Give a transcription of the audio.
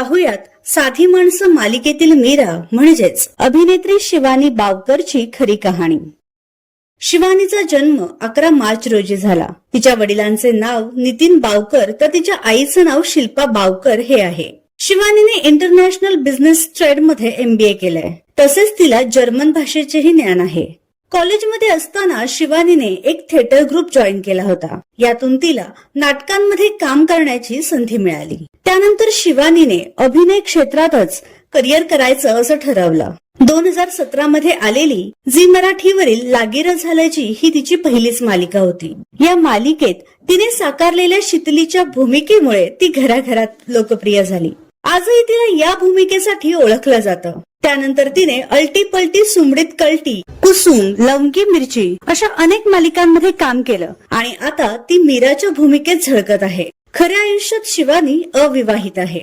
पाहुयात साधी माणसं मालिकेतील मीरा म्हणजेच अभिनेत्री शिवानी बावकरची खरी कहाणी। शिवानीचा जन्म 11 मार्च रोजी झाला। तिच्या वडिलांचे नाव नितीन बावकर तर तिच्या आईचं नाव शिल्पा बावकर हे आहे। शिवानीने इंटरनॅशनल बिझनेस ट्रेडमध्ये MBA केलंय, तसेच तिला जर्मन भाषेचेही ज्ञान आहे। कॉलेजमध्ये असताना शिवानीने एक थिएटर ग्रुप जॉईन केला होता। यातून तिला नाटकांमध्ये काम करण्याची संधी मिळाली। त्यानंतर शिवानीने अभिनय क्षेत्रातच करिअर करायचं असं ठरवलं। 2017 मध्ये आलेली झी मराठीवरील लागीर झाल्याची ही तिची पहिलीच मालिका होती। या मालिकेत तिने साकारलेल्या शीतलीच्या भूमिकेमुळे ती घराघरात लोकप्रिय झाली। आजही तिला या भूमिकेसाठी ओळखलं जातं। त्यानंतर तिने अलटी पलटी सुमडीत कलटी, कुसुम, लवंगी मिरची अशा अनेक मालिकांमध्ये काम केलं आणि आता ती मीराच्या भूमिकेत झळकत आहे। खऱ्या आयुष्यात शिवानी अविवाहित आहे।